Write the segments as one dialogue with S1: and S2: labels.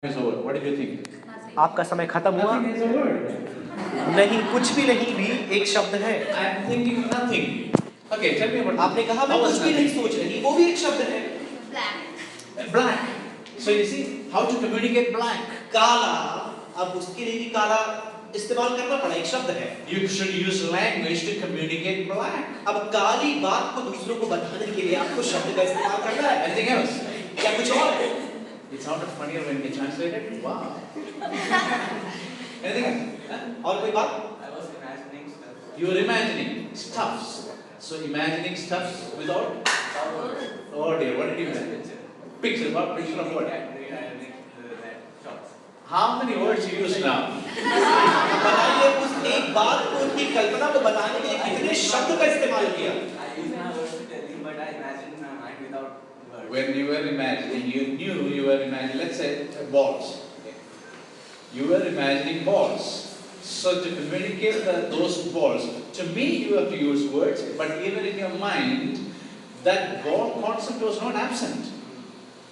S1: is over. What did you think?
S2: आपका समय खत्म हुआ?
S1: Nothing is a word.
S2: नहीं, कुछ भी नहीं भी एक शब्द है।
S1: I am thinking nothing. Okay, tell me about.
S2: आपने कहा मैं कुछ भी नहीं सोच रही, वो भी एक शब्द है।
S1: Black. So you see how to communicate black.
S2: काला, अब उसके लिए भी काला इस्तेमाल करना पड़ा, एक शब्द है।
S1: You should use language to communicate black.
S2: अब काली बात को दूसरों को बताने के लिए आपको शब्द का इस्तेमाल करना है।
S1: Anything else?
S2: क्या कुछ और है?
S1: It sounded funnier when we translated. Wow. Anything else? Huh?
S2: और कोई बात?
S3: I was imagining stuff.
S1: You were imagining stuffs. So imagining stuffs without. Oh dear, what did you imagine? Picture. What picture of what? How many words you use now?
S2: बताइए उस एक बात को, उसकी कल्पना को बताने के लिए कितने शब्द का इस्तेमाल किया?
S3: I use my words to tell you, but I imagined in my mind without words.
S1: When you were imagining, you knew you were imagining, let's say balls. Okay. You were imagining balls. So to communicate those balls, to me you have to use words, but even in your mind, that ball concept was not absent.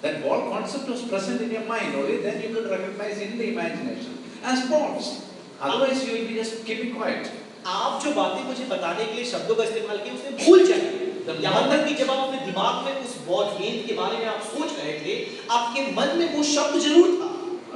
S1: That ball concept was present in your mind, only then you could recognize in the imagination as balls. Otherwise you will be just keeping quiet.
S2: आप जो बातें मुझे बताने के लिए शब्दों का इस्तेमाल किए उसे भूल जाइए। यहाँ तक कि जब आप अपने दिमाग में उस बॉल गेंद के बारे में आप सोच रहे थे, आपके मन में वो शब्द जरूर था।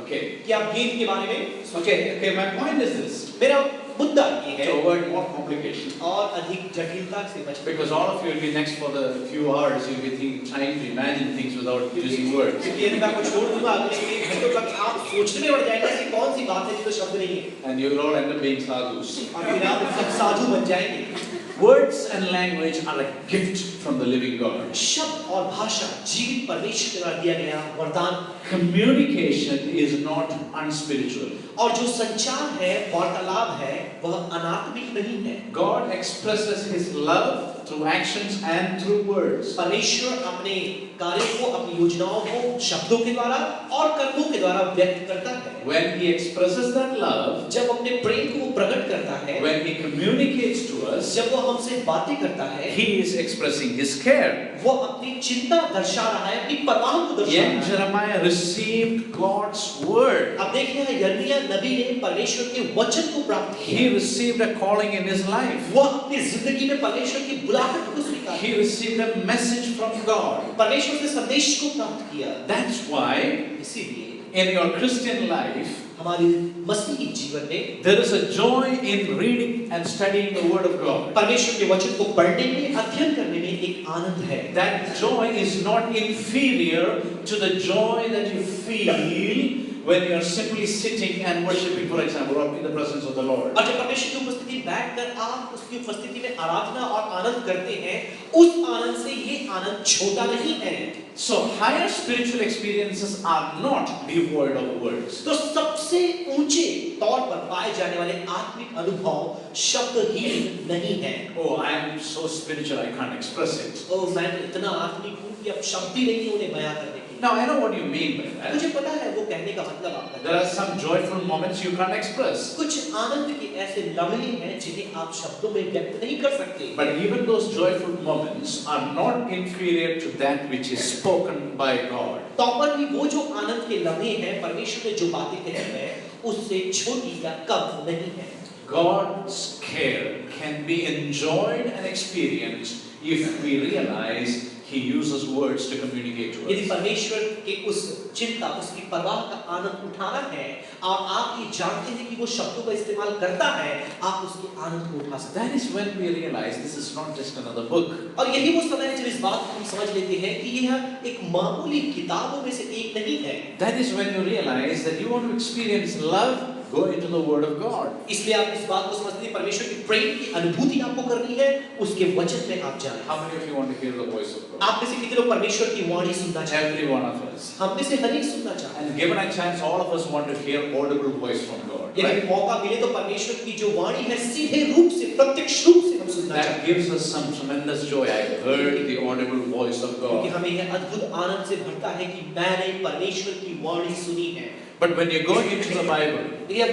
S1: Okay.
S2: कि आप गेंद के बारे में
S1: Okay, my point is this.
S2: मेरा मुद्दा ये है
S1: To avoid more complication.
S2: और अधिक जटिलता से बचने
S1: Because all of you will be next for the few hours, you'll be trying to imagine things without using words.
S2: क्योंकि यदि मैं आपको छोड़ दूंगा अगले कई घंटों तक आप सोचने में पड़ जाएंगे ऐसी कौन सी बात है जिसमें शब्द नहीं है
S1: And you will all end up being sadhus.
S2: और फिर आप सब साधु बन जाएंगे।
S1: Words and language are a gift from the living God.
S2: शब्द और भाषा जीवित परमेश्वर के द्वारा दिया गया वरदान।
S1: Communication is not unspiritual.
S2: और जो संचार है, वार्तालाप है, वह अनात्मिक नहीं है।
S1: God expresses His love through actions and through words.
S2: परमेश्वर अपने कार्यों को, अपनी योजनाओं को शब्दों के द्वारा और कर्मों के द्वारा व्यक्त करता है।
S1: When He expresses that love,
S2: जब अपने प्रेम को वो प्रकट करता है,
S1: when He communicates to us,
S2: जब वो हमसे बातें करता है,
S1: He is expressing His care.
S2: वो अपनी चिंता दर्शा रहा है, अपनी परवाह को दर्शा
S1: Young
S2: रहा है।
S1: Jeremiah received God's word.
S2: अब देखिए यिर्मयाह नबी ने परमेश्वर के वचन को प्राप्त किया।
S1: He received a calling in his life.
S2: वो अपनी जिंदगी में परमेश्वर की बुलाहट को स्वीकार
S1: He received a message from God.
S2: परमेश्वर से संदेश को प्राप्त किया।
S1: That's why
S2: इसीलिए
S1: in your Christian life,
S2: हमारी मसीही जीवन में
S1: there is a joy in reading and studying the Word of God.
S2: परमेश्वर के वचन को पढ़ने में, अध्ययन करने में एक आनंद है।
S1: That joy is not inferior to the joy that you feel when you are simply sitting and worshiping, for example, or in the presence of the Lord.
S2: और जब परमेश्वर की उपस्थिति बैठकर आप उसकी उपस्थिति में आराधना और आनंद करते हैं, उस आनंद से ये आनंद छोटा नहीं है।
S1: So higher spiritual experiences are not devoid of words.
S2: तो सबसे ऊंचे तौर पर पाए जाने वाले आत्मिक अनुभव शब्दहीन नहीं है।
S1: Oh, I am so spiritual, I can't express it.
S2: ओ मैं इतना आत्मिक हूँ कि अब शब्द ही नहीं उन्हें बयां करने की।
S1: Now I know what you mean by that.
S2: मुझे पता है वो कहने का मतलब आपका।
S1: There are some joyful moments you can't express.
S2: कुछ आनंद के ऐसे लम्हे हैं जिन्हें आप शब्दों में व्यक्त नहीं कर सकते।
S1: But even those joyful moments are not inferior to that which is spoken by God.
S2: तो पर भी वो जो आनंद के लम्हे हैं, परमेश्वर ने जो बातें कही हैं, उससे छोटी या कम नहीं है।
S1: God's care can be enjoyed and experienced if we realize He uses words to communicate to
S2: यदि
S1: us.
S2: परमेश्वर के उस चिंता, उसकी परवाह का आनंद उठाना है और आप ये जानते हैं कि वो शब्दों का इस्तेमाल करता है, आप उसके आनंद को उठा सकते हैं।
S1: That is when we realize this is not just another book.
S2: और यही वो समय है जब इस बात को हम समझ लेते हैं कि यह एक मामूली किताबों में से एक नहीं है।
S1: That is when you realize that you want to experience love, go into the Word of God.
S2: इसलिए आप इस बात को समझते हैं परमेश्वर की प्रेम की अनुभूति आपको करनी है, उसके वचन में आप जाएं।
S1: How many of you want to hear the voice of God?
S2: आप में से कितने लोग परमेश्वर की वाणी सुनना चाहते हैं?
S1: Every one of us.
S2: हम में से हर एक सुनना चाहते हैं।
S1: And given a chance, all of us want to hear audible voice from God.
S2: यदि
S1: Right?
S2: मौका मिले तो परमेश्वर की जो वाणी है सीधे रूप से, प्रत्यक्ष रूप से हम सुनना चाहते हैं।
S1: That gives us some tremendous joy. I heard the audible voice of
S2: क्योंकि
S1: God.
S2: हमें यह अद्भुत आनंद से भरता है कि मैंने परमेश्वर की वाणी सुनी है।
S1: But when you go into the Bible,
S2: ये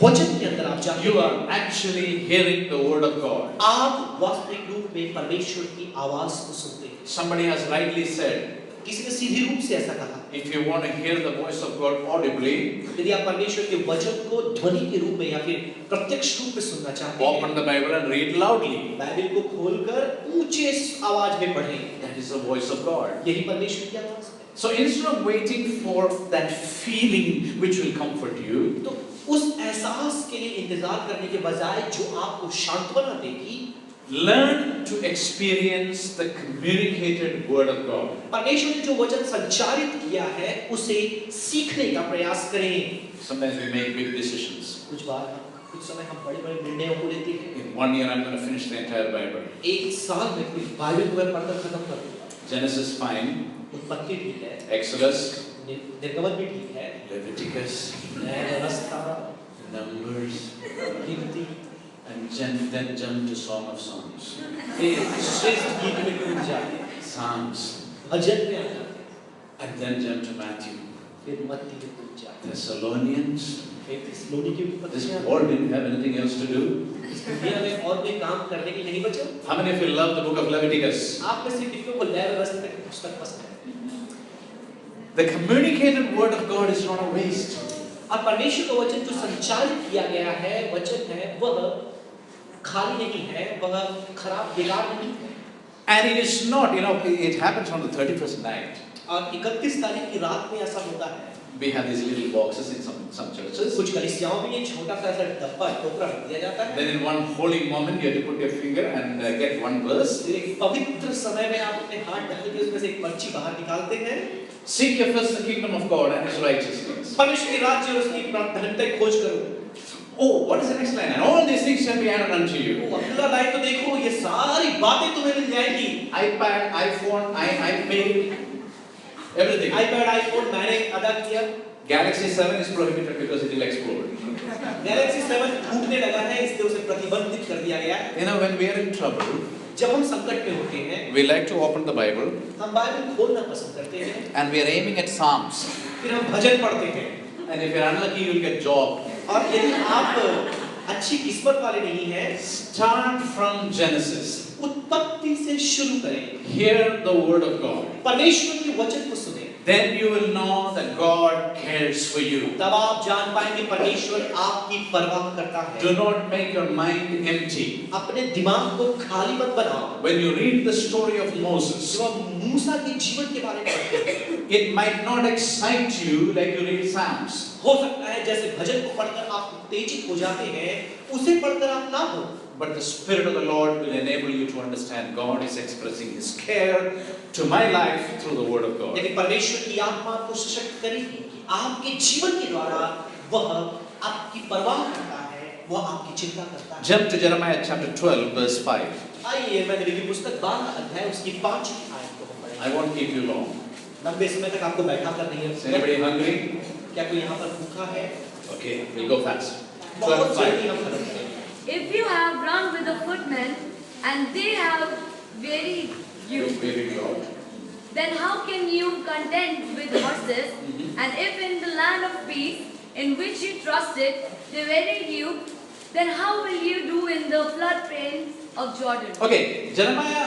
S2: वचन के अंदर आप जाते
S1: you
S2: हैं,
S1: are actually hearing the Word of God.
S2: आप वास्तविक रूप में परमेश्वर की आवाज को सुनते हैं।
S1: Somebody has rightly said,
S2: किसी ने सीधी रूप से ऐसा कहा,
S1: if you want to hear the voice of God audibly,
S2: यदि आप परमेश्वर के वचन को ध्वनि के रूप में या फिर प्रत्यक्ष रूप में सुनना चाहते हैं,
S1: open the Bible and read loudly.
S2: Bible को खोलकर ऊंचे आवाज में पढ़ें।
S1: That is the voice of God.
S2: यही परमेश्वर की आवाज है।
S1: So instead of waiting for that feeling which will comfort you,
S2: तो उस एहसास के लिए इंतजार करने के बजाय जो आपको सांत्वना देगी,
S1: learn to experience the communicated word of God.
S2: परमेश्वर ने जो वचन संचारित किया है उसे सीखने का प्रयास करें।
S1: Sometimes we make big decisions.
S2: कुछ समय हम बड़े-बड़े निर्णयों को लेते हैं।
S1: In 1 year I'm going to finish the entire Bible.
S2: एक साल में पूरी बाइबल को मैं पढ़कर खत्म कर दूंगा।
S1: Genesis fine,
S2: उत्पत्ति ठीक है,
S1: Exodus,
S2: निर्गमन भी ठीक है,
S1: Leviticus,
S2: व्यवस्था,
S1: Numbers,
S2: गिनती,
S1: and then jump to Song of Songs.
S2: फिर श्रेष्ठ गीत में कूद जाते,
S1: Psalms,
S2: भजन में आ जाते,
S1: and then jump to Matthew.
S2: फिर मत्ती में कूद जाते,
S1: Thessalonians.
S2: फिर थिस्सलुनी के ऊपर
S1: This
S2: जाते।
S1: world didn't have anything else to do.
S2: इस दुनिया में और कोई काम करने के लिए नहीं बचा।
S1: How many of you love the book of Leviticus?
S2: आप में से कितनों को लय व्यवस्था की पुस्तक पसंद है?
S1: The communicated word of God is not a waste.
S2: अब परमेश्वर का वचन जो संचारित किया गया है, वचन है, वह खाली नहीं है, वह खराब बेकार नहीं है।
S1: And it is not, it happens on the 31st night.
S2: और 31 तारीख की रात में ऐसा होता है।
S1: We have these little boxes in some churches.
S2: कुछ कलीसियाओं में ये छोटा सा ऐसा डब्बा टोकरा रख दिया जाता है।
S1: Then in one holy moment you have to put your finger and get one verse.
S2: फिर एक पवित्र समय में आप अपने हाथ डाल के उसमें से एक पर्ची बाहर निकालते हैं।
S1: Seek ye first the kingdom of God and His righteousness.
S2: परमेश्वर के राज्य और उसकी धन्यता की खोज करो।
S1: Oh, what is the next line? And all these things shall be added unto you.
S2: अगला लाइन तो देखो, ये सारी बातें तुम्हें मिल जाएंगी।
S1: iPad, iPhone, iPad, everything.
S2: iPad, iPhone मैंने अदा किया।
S1: Galaxy 7 is prohibited because it will explode.
S2: Galaxy 7 टूटने लगा है, इसलिए उसे प्रतिबंधित कर दिया गया है।
S1: When we are in trouble,
S2: जब हम संकट में होते हैं,
S1: we like to open the Bible
S2: हम बाइबल खोलना पसंद करते हैं,
S1: and we are aiming at Psalms.
S2: फिर हम भजन पढ़ते हैं।
S1: And if you're unlucky, you will get job.
S2: और यदि आप अच्छी किस्मत वाले नहीं हैं,
S1: Start from Genesis.
S2: उत्पत्ति से शुरू करें।
S1: Hear the word of God.
S2: परमेश्वर के वचन को सुनें।
S1: Then you will know that God cares for you.
S2: तब आप जान पाएंगे परमेश्वर आपकी परवाह करता है।
S1: Do not make your mind empty.
S2: अपने दिमाग को खाली मत बनाओ।
S1: When you read the story of Moses,
S2: जब आप मूसा के जीवन के बारे में पढ़ते हैं,
S1: it might not excite you like you read Psalms.
S2: हो सकता है जैसे भजन को पढ़कर आप उत्तेजित हो जाते हैं, उसे पढ़कर आप ना हो।
S1: But the Spirit of the Lord will enable you to understand God is expressing His care to my life through the Word of God.
S2: लेकिन परमेश्वर की आत्मा आपको सशक्त करेगी कि आपके जीवन के द्वारा वह आपकी परवाह करता है, वह आपकी चिंता करता है।
S1: Jump to Jeremiah chapter 12, verse 5.
S2: आइए मैं नबी की पुस्तक 12 अध्याय उसकी 5 आयत को हम पढ़ेंगे।
S1: I won't keep you long.
S2: लंबे समय तक आपको बैठा कर नहीं
S1: Is anybody hungry?
S2: क्या कोई यहाँ पर भूखा है?
S1: Okay, we'll go fast.
S2: बहुत
S1: 12:5.
S2: जल्दी हम खत्म करेंगे।
S4: If you have run with the footmen and they have wearied you,
S1: Very loud.
S4: then how can you contend with horses? And if in the land of peace in which you trusted they wearied you, then how will you do in the floodplains of Jordan?
S1: Okay, Jeremiah,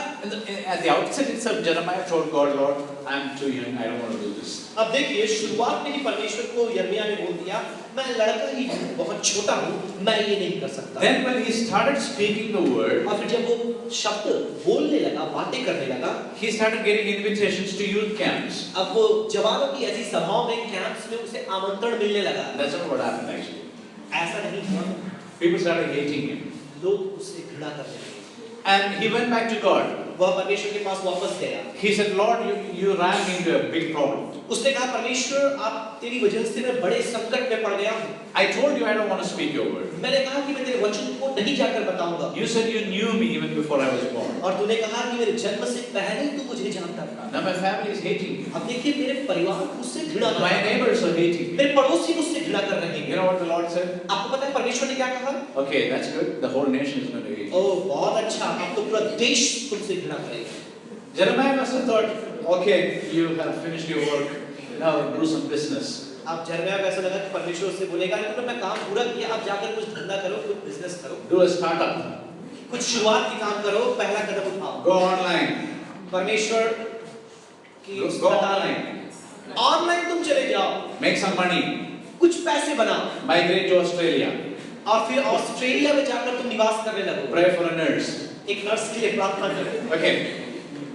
S1: at the outset itself, Jeremiah told God, Lord, I'm too young, I don't want to do this.
S2: अब देखिए शुरुआत में ही परमेश्वर को यिर्मयाह ने बोल दिया, मैं लड़का ही हूँ, बहुत छोटा हूँ, मैं ये नहीं कर सकता।
S1: Then when he started speaking the word,
S2: और फिर जब वो शब्द बोलने लगा, बातें करने लगा,
S1: he started getting invitations to youth camps.
S2: अब वो जवानों की ऐसी सभाओं में, कैंप्स में उसे आमंत्रण मिलने लगा।
S1: That's not what happened actually.
S2: ऐसा नहीं हुआ,
S1: People started hating him.
S2: लोग उससे घृणा करने लगे।
S1: And he went back to God.
S2: वह परमेश्वर के पास वापस गया।
S1: He said, Lord, you ran me into a big problem.
S2: उसने कहा परमेश्वर आप तेरी वजह से मैं बड़े संकट में पड़ गया हूँ।
S1: I told you I don't want to speak your word.
S2: मैंने कहा कि मैं तेरे वचन को नहीं जाकर बताऊंगा।
S1: You said you knew me even before I was born.
S2: और तूने कहा कि मेरे जन्म से पहले ही तू मुझे जानता था।
S1: Now my family is hating me.
S2: अब देखिए मेरे परिवार मुझसे घृणा कर
S1: My
S2: रहे हैं।
S1: neighbors are hating me.
S2: मेरे पड़ोसी मुझसे घृणा कर रहे हैं।
S1: You know what the Lord said?
S2: आपको पता है परमेश्वर ने क्या कहा?
S1: Okay, that's good. The whole nation is going to hate you.
S2: ओह बहुत अच्छा, अब तो पूरा देश तुमसे घृणा करेगा।
S1: Jeremiah must have thought, okay, you have finished your work. Now do some business.
S2: अब यिर्मयाह को ऐसा लगा कि परमेश्वर उससे बोलेगा कि तुमने काम पूरा किया, अब जाकर कुछ धंधा करो, कुछ बिजनेस करो,
S1: Do a startup.
S2: कुछ शुरुआत की काम करो, पहला कदम उठाओ।
S1: Go online.
S2: परमेश्वर कि
S1: Go online.
S2: ऑनलाइन तुम चले जाओ,
S1: Make some money.
S2: कुछ पैसे बनाओ
S1: Migrate to Australia.
S2: और फिर ऑस्ट्रेलिया में जाकर तुम निवास करने लगो,
S1: Pray for a nurse.
S2: एक नर्स के लिए प्रार्थना करो।
S1: Okay.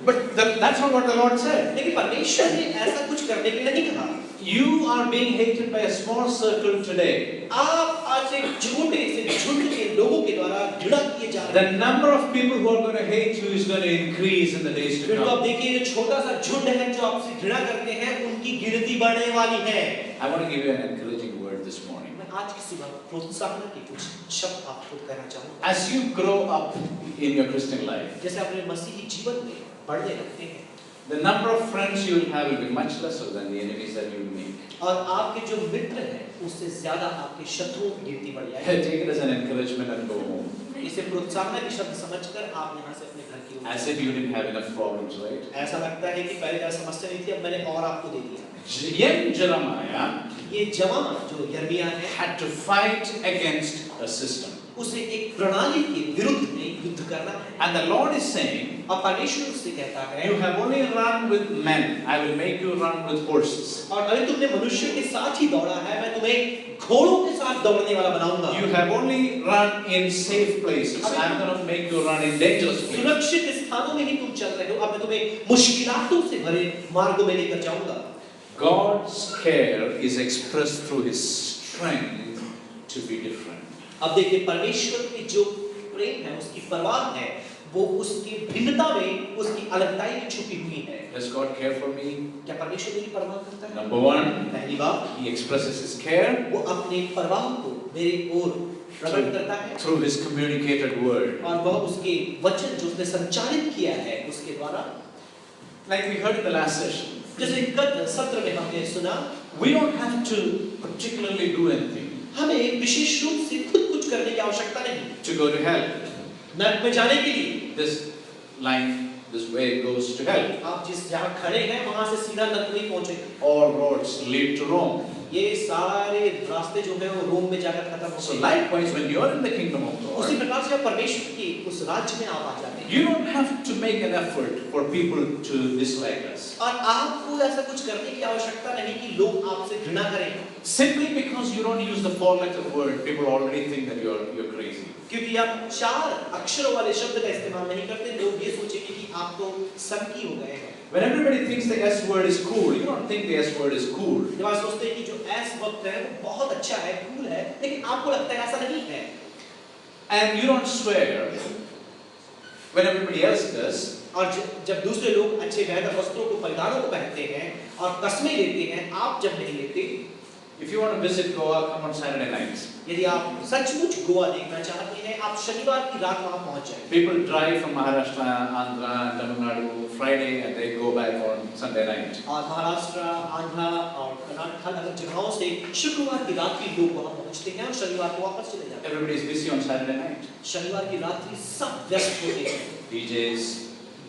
S1: But that's not what the Lord said.
S2: लेकिन परमेश्वर ने ऐसा कुछ करने के लिए नहीं कहा।
S1: You are being hated by a small circle today.
S2: आप आज एक छोटे से झुंड के लोगों के द्वारा घृणा किए जा रहे हैं।
S1: The number of people who are going to hate you is going to increase in the days to
S2: फिर तो आप
S1: come.
S2: देखिए जो छोटा सा झुंड है जो आपसे घृणा करते हैं उनकी गिनती बढ़ने वाली है।
S1: I want to give you an encouraging word this morning.
S2: मैं आज की सुबह प्रोत्साहन के कुछ शब्द आपको कहना चाहूँगा।
S1: As you grow up in your Christian life,
S2: जैसे अपने मसीही जीवन में बढ़ने लगते हैं
S1: the number of friends you will have will be much lesser than the enemies that you will make.
S2: और आपके जो मित्र हैं उससे ज्यादा आपके शत्रुओं की गिनती बढ़ जाएगी।
S1: Take it as an encouragement and go home.
S2: इसे प्रोत्साहन के शब्द समझकर आप यहाँ से अपने घर की ओर
S1: As if you didn't have enough problems, right?
S2: ऐसा लगता है कि पहले जब समस्या नहीं थी अब मैंने और आपको दे दिया।
S1: Young Jeremiah
S2: ये जवान जो यर्मिया है
S1: had to fight against a system.
S2: उसे एक प्रणाली के विरुद्ध में युद्ध करना है।
S1: And the Lord is saying,
S2: और परमेश्वर उससे कहता है
S1: you have only run with men. I will make you run with horses.
S2: और अगर तुमने मनुष्य के साथ ही दौड़ा है मैं तुम्हें घोड़ों के साथ दौड़ने वाला बनाऊंगा।
S1: You have only run in safe places. I'm going to make you run in dangerous places.
S2: सुरक्षित स्थानों में ही तुम चल रहे हो, अब मैं तुम्हें मुश्किलातों से भरे मार्गों में लेकर जाऊंगा।
S1: God's care is expressed through His strength to be different.
S2: अब देखिए परमेश्वर की जो प्रेम है उसकी परवाह है वो उसकी भिन्नता में उसकी अलगताई में छुपी हुई है।
S1: Does God care for me?
S2: क्या परमेश्वर मेरी परवाह करता है?
S1: Number one,
S2: पहली बात
S1: He expresses His care
S2: वो अपने परवाह को मेरे ओर प्रकट करता है
S1: through His communicated word.
S2: और वह उसके वचन जो उसने संचालित किया है उसके द्वारा।
S1: Like we heard in the last session,
S2: जैसे गत सत्र में हमने सुना
S1: we don't have to particularly do anything
S2: हमें विशेष रूप से खुद कुछ करने की आवश्यकता नहीं
S1: to go to hell.
S2: नरक में जाने के लिए।
S1: This line, this way goes to hell.
S2: आप जिस जहाँ खड़े हैं वहाँ से सीधा नरक नहीं पहुँचेंगे।
S1: All roads lead to Rome.
S2: ये सारे रास्ते जो है वो रोम में जाकर खत्म हो
S1: So
S2: गए।
S1: likewise, when you are in the kingdom of
S2: उसी
S1: God,
S2: प्रकार से आप परमेश्वर के उस राज्य में आप आ जाते हैं
S1: you don't have to make an effort for people to dislike us.
S2: और आपको ऐसा कुछ करने की आवश्यकता नहीं कि लोग आपसे घृणा करें।
S1: Simply because you don't use the four-letter word, people already think that you're crazy.
S2: क्योंकि आप 4 अक्षरों वाले शब्द का इस्तेमाल नहीं करते, लोग ये सोचेंगे कि आप तो सनकी हो गए हैं।
S1: When everybody thinks the S word is cool, you don't think the S word is cool.
S2: जब आप सोचते हैं कि जो एस वक्त है वो बहुत अच्छा है, कूल है, लेकिन आपको लगता है ऐसा नहीं है।
S1: And you don't swear when everybody else does.
S2: और जब दूसरे लोग अच्छे बेहतर वस्त्रों को परिधानों को पहनते हैं और कस्में लेते हैं, आप जब नहीं लेते।
S1: If you want to visit Goa, come on Saturday nights.
S2: यदि आप सचमुच गोवा देखना चाहते हैं, आप शनिवार की रात वहाँ पहुँच जाएं।
S1: People drive from Maharashtra, Andhra, Tamil Nadu Friday and they go back on Sunday night.
S2: और महाराष्ट्र, आंध्र और कर्नाटक अलग जगहों से शुक्रवार की रात्रि लोग वहाँ पहुँचते हैं और शनिवार को वापस चले जाते हैं।
S1: Everybody is busy on Saturday night.
S2: शनिवार की रात्रि सब व्यस्त होते हैं।
S1: DJs,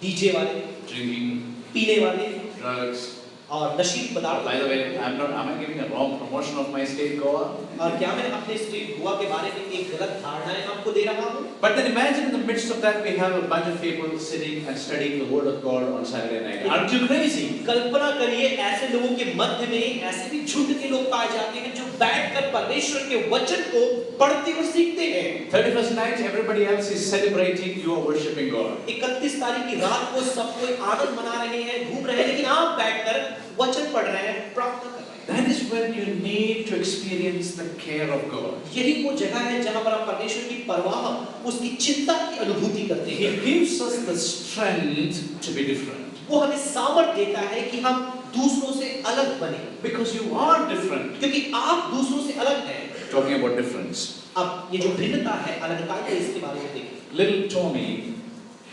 S2: डीजे वाले,
S1: drinking,
S2: पीने वाले
S1: drugs.
S2: और नशीली पदार्थ।
S1: By the way, am I giving a wrong promotion of my state Goa?
S2: और क्या मैं अपने स्टेट गोवा के बारे में एक गलत धारणाएं आपको दे रहा हूँ?
S1: But then imagine in the midst of that we have a bunch of people sitting and studying the word of God on Saturday night. Aren't you crazy?
S2: कल्पना करिए ऐसे लोगों के मध्य में ऐसे भी झुंड के लोग पाए जाते हैं जो बैठकर परमेश्वर के वचन को पढ़ते और सीखते हैं।
S1: 31st night, everybody else is celebrating, you are worshiping God.
S2: 31 तारीख की रात को सब कोई आनंद मना रहे हैं, घूम रहे हैं, लेकिन आप बैठकर वचन पढ़ रहे हैं, प्रार्थना कर रहे हैं।
S1: That is when you need to experience the care of God.
S2: यही वो जगह है जहाँ पर आप परमेश्वर की परवाह, उसकी चिंता की अनुभूति करते
S1: He
S2: हैं।
S1: gives us the strength to be different.
S2: वो हमें सामर्थ्य देता है कि हम दूसरों से अलग बने,
S1: Because you are different.
S2: क्योंकि आप दूसरों से अलग हैं।
S1: Talking about difference.
S2: अब ये जो भिन्नता है, अलगता है, इसके बारे में देखिए।
S1: Little Tommy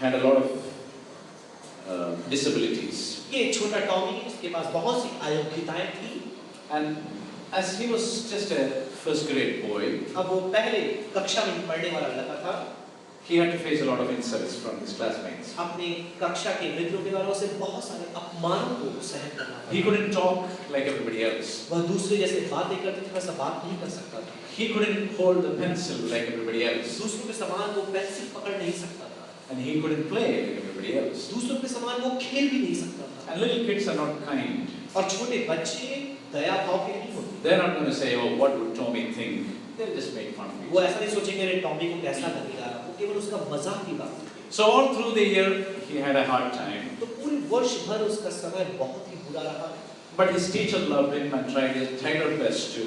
S1: had a lot of disabilities.
S2: ये छोटा टॉमी, उसके पास बहुत सी अयोग्यताएं थी।
S1: And as he was just a first grade boy,
S2: अब वो पहले कक्षा में पढ़ने वाला लड़का था।
S1: he had to face a lot of insults from his classmates.
S2: अपने कक्षा के मित्रों के द्वारा उसे बहुत सारे अपमानों को सहन करना
S1: He
S2: पड़ा।
S1: couldn't talk like everybody else.
S2: वह दूसरे जैसे बातें करते थे, वैसा बात नहीं कर सकता था।
S1: He couldn't hold the pencil like everybody else.
S2: दूसरों के समान वो पेंसिल पकड़ नहीं सकता था।
S1: And he couldn't play like everybody else.
S2: दूसरों के समान वो खेल भी नहीं सकता था।
S1: And little kids are not kind.
S2: और छोटे बच्चे दया भाव के नहीं होते।
S1: They're not going to say, oh, what would Tommy think? They'll just make fun of
S2: वो
S1: you.
S2: ऐसा नहीं सोचेंगे अरे टॉमी को कैसा लगेगा, वो केवल उसका मजाक की बात है।
S1: So all through the year, he had a hard time.
S2: तो पूरे वर्ष भर उसका समय बहुत ही बुरा रहा।
S1: But his teacher loved him and tried her best to,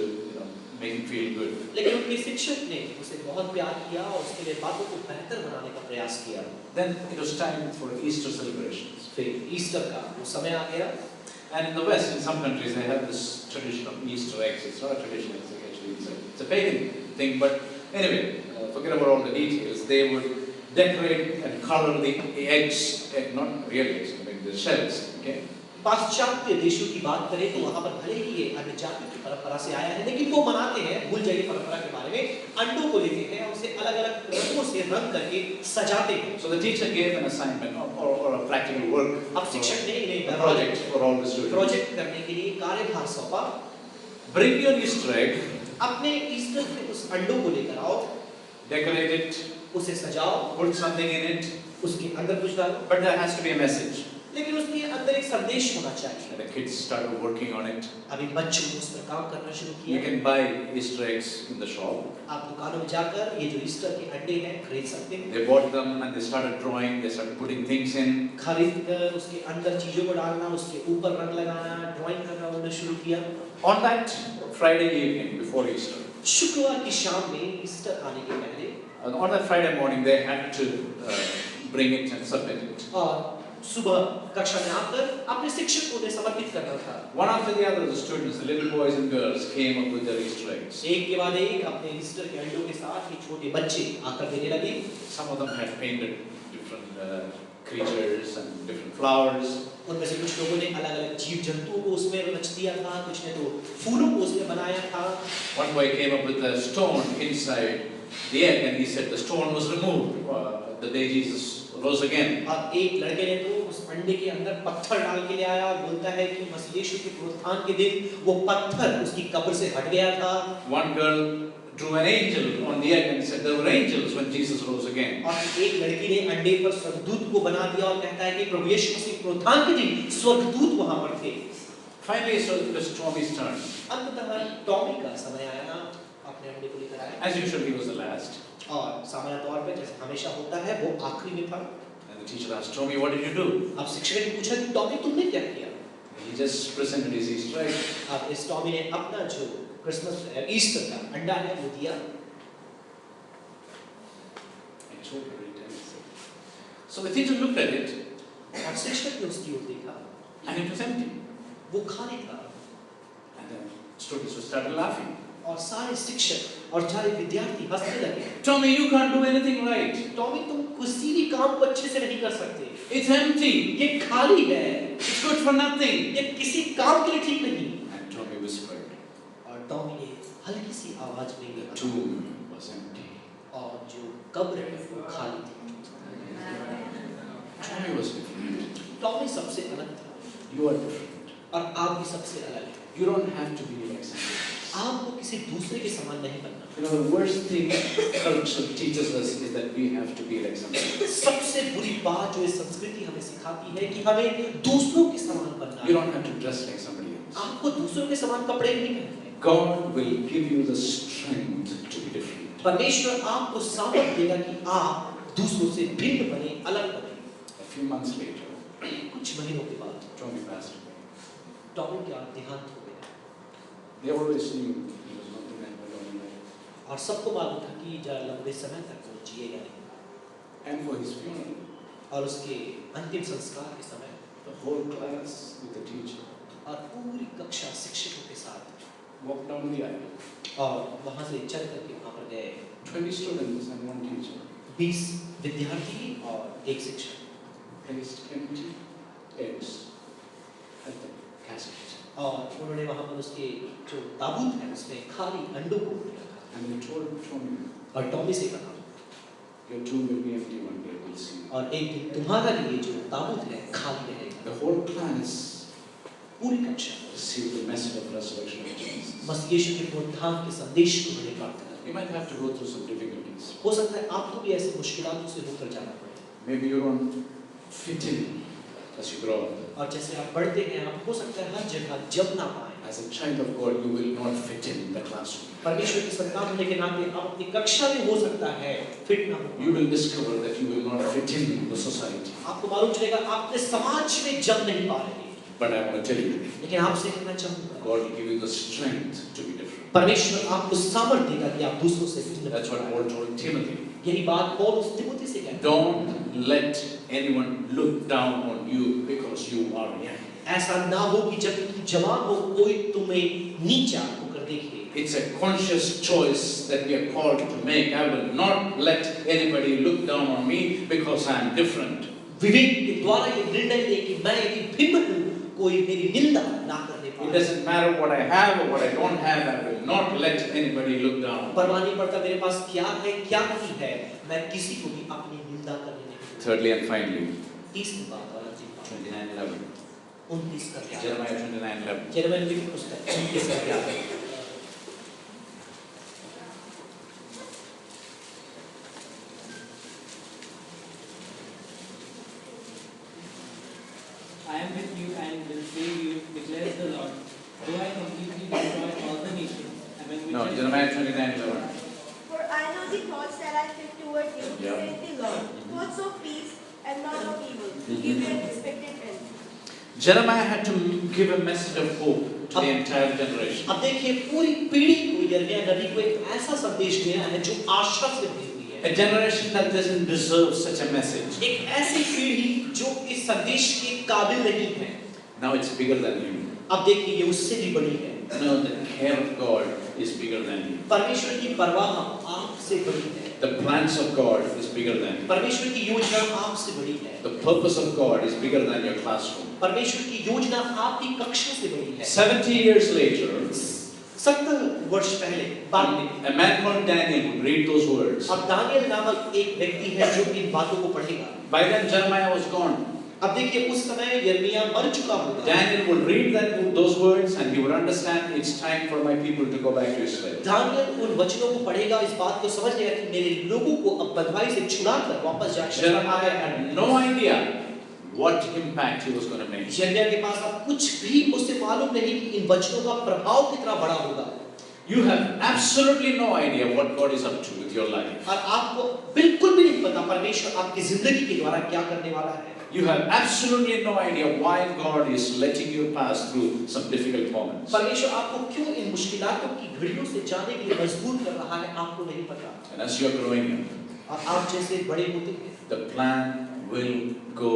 S1: make him feel good.
S2: लेकिन उनके शिक्षक ने उसे बहुत प्यार किया और उसके लिए बातों को बेहतर बनाने का प्रयास किया।
S1: Then it was time for Easter celebrations.
S2: फिर ईस्टर का वो समय आ गया।
S1: And in the West, in some countries, they have this tradition of Easter eggs. It's not a tradition, actually it's a pagan thing. But anyway, forget about all the details. They would decorate and color the eggs, not real eggs, the shells. Okay.
S2: पाश्चात्य देशों की बात करें तो वहाँ पर भले ही ये अन्य जाति की परंपरा से आया है, लेकिन वो मनाते हैं, भूल जाइए परंपरा के बारे में, अंडों को लेते हैं और उसे अलग-अलग रंगों से रंग करके सजाते हैं।
S1: So the teacher gave an assignment or a practical work.
S2: अब शिक्षक ने इन्हें
S1: A project for all the students.
S2: Project करने के लिए कार्यभार सौंपा।
S1: Bring your Easter egg,
S2: अपने ईस्टर के उस अंडों को लेकर आओ,
S1: decorate it,
S2: उसे सजाओ,
S1: put something in it,
S2: उसके अंदर कुछ डालो,
S1: but there has to be a message.
S2: लेकिन उसके अंदर एक संदेश होना चाहिए।
S1: And the kids started working on it.
S2: अभी बच्चों ने उस पर काम करना शुरू
S1: You
S2: किया।
S1: can buy Easter eggs in the shop.
S2: आप दुकानों में जाकर ये जो ईस्टर के अंडे हैं खरीद सकते हैं।
S1: They bought them and they started drawing, they started putting things in.
S2: खरीद कर उसके अंदर चीजों को डालना, उसके ऊपर रंग लगाना, ड्राइंग करना उन्होंने शुरू किया।
S1: On that Friday evening before Easter,
S2: शुक्रवार की शाम में ईस्टर आने के पहले
S1: on that Friday morning they had to bring it and submit it.
S2: और सुबह कक्षा में आकर अपने शिक्षक को उन्हें समर्पित करना था।
S1: One after the other, the students, the little boys and girls, came up with their Easter eggs.
S2: एक के बाद एक अपने ईस्टर के अंडों के साथ ये छोटे बच्चे आकर देने लगे।
S1: Some of them had painted different creatures and different flowers.
S2: उनमें से कुछ लोगों ने अलग-अलग जीव जंतुओं को उसमें रच दिया था, कुछ ने तो फूलों को उसमें बनाया था।
S1: One boy came up with a stone inside the egg and he said the stone was removed the day Jesus rose again.
S2: और एक लड़के ने तो उस अंडे के अंदर पत्थर डाल के ले आया और बोलता है कि मसीह यीशु के पुनरुत्थान के दिन वो पत्थर उसकी कब्र से हट गया था।
S1: One girl drew an angel on the egg and said there were angels when Jesus rose again.
S2: और एक लड़की ने अंडे पर स्वर्गदूत को बना दिया और कहता है कि प्रभु यीशु मसीह के पुनरुत्थान के दिन स्वर्गदूत वहां पर थे।
S1: Finally, so it was Tommy's turn.
S2: अंततः टॉमी का समय आया, अपने अंडे को लेकर आया।
S1: As usual, he was the last.
S2: और सामान्य तौर पे जैसे हमेशा होता है वो आखिरी में था।
S1: And the teacher asked Tommy, "What did you do?"
S2: अब शिक्षक ने पूछा कि टॉमी तुमने क्या किया?
S1: He just presented his Easter egg.
S2: अब इस टॉमी ने अपना जो क्रिसमस ईस्टर का अंडा है वो दिया।
S1: I told her it and so the teacher looked at it
S2: और शिक्षक ने उसकी ओर देखा,
S1: and it was empty.
S2: वो खाली था।
S1: And the students started laughing.
S2: और सारे शिक्षक और सारे विद्यार्थी हंसने लगे।
S1: Tommy, you can't do anything right.
S2: Tommy तुम किसी भी काम को अच्छे से नहीं कर सकते।
S1: It's empty.
S2: ये खाली है।
S1: It's good for nothing.
S2: ये किसी काम के लिए ठीक नहीं।
S1: And Tommy whispered.
S2: और टॉमी ने हल्की सी आवाज में
S1: The
S2: कहा,
S1: tomb was empty.
S2: और जो कब्र है वो खाली थी।
S1: Tommy was different.
S2: टॉमी सबसे अलग था
S1: You are different.
S2: और आप भी सबसे अलग हैं।
S1: You don't have to be like somebody else.
S2: आपको किसी दूसरे के समान नहीं बनना।
S1: You know, the worst thing culture teaches us is that we have to be like somebody else.
S2: सबसे बुरी बात जो इस संस्कृति हमें सिखाती है कि हमें दूसरों के समान बनना
S1: You
S2: है।
S1: don't have to dress like somebody else.
S2: आपको दूसरों के समान कपड़े नहीं पहनने।
S1: God will give you the strength to be different.
S2: परमेश्वर आपको सामर्थ देगा कि आप दूसरों से भिन्न बने, अलग बने।
S1: A few months later,
S2: कुछ महीनों के बाद
S1: Tommy passed away.
S2: टॉमी का देहांत हो गया
S1: They always knew he was not going to live long life.
S2: और सबको मालूम था कि जरा लंबे समय तक वो जिएगा नहीं।
S1: And for his funeral,
S2: और उसके अंतिम संस्कार के समय
S1: the whole class with the teacher
S2: और पूरी कक्षा शिक्षकों के साथ
S1: walked down the aisle.
S2: और वहां से चल करके वहां पर गए
S1: 20 students and one teacher
S2: 20 विद्यार्थी और एक शिक्षक
S1: placed empty eggs at the casket.
S2: और उन्होंने वहां पर उसके जो ताबूत है उसमें खाली अंडों को रखा
S1: And they told Tommy,
S2: और टॉमी से कहा
S1: your tomb will be empty one day, we'll see.
S2: और एक दिन तुम्हारा लिए जो ताबूत है खाली रहेगा।
S1: The whole class
S2: पूरी कक्षा
S1: received the message of resurrection of Jesus.
S2: मसीह यीशु के पुनरुत्थान के संदेश को उन्होंने प्राप्त किया।
S1: You might have to go through some difficulties.
S2: हो सकता है आपको भी ऐसे मुश्किलों से होकर जाना पड़े।
S1: Maybe you don't fit in as you grow up.
S2: और जैसे आप बढ़ते हैं आप हो सकता है हर जगह जब ना पाए।
S1: As a child of God, you will not fit in the classroom.
S2: परमेश्वर की संतान होने के नाते आप अपनी कक्षा में हो सकता है फिट ना हो।
S1: You will discover that you will not fit in the society.
S2: आपको मालूम चलेगा आप अपने समाज में जम नहीं पा रहे।
S1: But I want to tell you,
S2: लेकिन आपसे कहना चाहूँगा
S1: God will give you the strength to be different.
S2: परमेश्वर आपको सामर्थ्य देगा कि आप दूसरों से भिन्न
S1: That's what Paul told Timothy.
S2: यही बात पौलुस तिमुथी से कहता है।
S1: Don't let anyone look down on you because you are young.
S2: ऐसा ना हो कि जब तुम जवान हो कोई तुम्हें नीचा होकर देखे।
S1: It's a conscious choice that we are called to make. I will not let anybody look down on me because I am different.
S2: विवेक के द्वारा ये निर्णय ले कि मैं यदि भिन्न हूँ कोई मेरी निंदा ना करने
S1: It
S2: पाए।
S1: doesn't matter what I have or what I don't have. I will not let anybody look down.
S2: परवाह नहीं पड़ता मेरे पास क्या है क्या नहीं है मैं किसी को भी अपनी निंदा करने नहीं दूंगा।
S1: Thirdly and finally,
S2: तीसरी बात और अंतिम बात
S1: 29:11.
S2: 29 का क्या है?
S1: Jeremiah 29:11.
S2: यिर्मयाह नबी की पुस्तक 29 का क्या है?
S5: I am with you and will save you, declares the Lord. Though I completely destroy all the nations, among which
S1: No,
S5: I
S1: Jeremiah 29:11.
S6: For I know the thoughts that I think toward you,
S1: Yeah.
S6: says the Lord, thoughts of peace and not of evil, to give you an expected end.
S1: Jeremiah had to give a message of hope to the entire generation.
S2: अब देखिए पूरी पीढ़ी को यिर्मयाह नबी को एक ऐसा संदेश दिया है जो आशा से भरी हुई है।
S1: A generation that doesn't deserve such a message.
S2: एक ऐसी पीढ़ी जो इस संदेश के काबिल नहीं है।
S1: Now it's bigger than you.
S2: अब देखिए ये उससे भी बड़ी है।
S1: No, the care of God is bigger than you.
S2: परमेश्वर की परवाह आपसे बड़ी है।
S1: The plans of God is bigger than you.
S2: परमेश्वर की योजना आपसे बड़ी है।
S1: The purpose of God is bigger than your classroom.
S2: परमेश्वर की योजना आपकी कक्षा से बड़ी है।
S1: 70 years later,
S2: 70 वर्ष पहले बाद में
S1: a man called Daniel would read those words.
S2: अब दानियल नामक एक व्यक्ति है जो इन बातों को पढ़ेगा।
S1: By then Jeremiah was gone.
S2: अब देखिए उस समय यिर्मयाह मर चुका होगा।
S1: Daniel would read those words and he would understand it's time for my people to go back to Israel.
S2: Daniel उन वचनों को पढ़ेगा इस बात को समझ गया कि मेरे लोगों को अब बंधुआई से छुड़ाकर वापस जाकर
S1: Jeremiah had no idea what impact he was going to make.
S2: यिर्मयाह के पास अब कुछ भी उसे मालूम नहीं कि इन वचनों का प्रभाव कितना बड़ा होगा।
S1: You have absolutely no idea what God is up to with your life.
S2: और आपको बिल्कुल भी नहीं पता परमेश्वर आपकी जिंदगी के द्वारा क्या करने वाला है।
S1: You have absolutely no idea why God is letting you pass through some difficult moments.
S2: परमेश्वर आपको क्यों इन मुश्किलातों की घड़ियों से जाने के लिए मजबूर कर रहा है आपको नहीं पता।
S1: And as you are growing up,
S2: और आप जैसे बड़े होते हैं
S1: the plan will go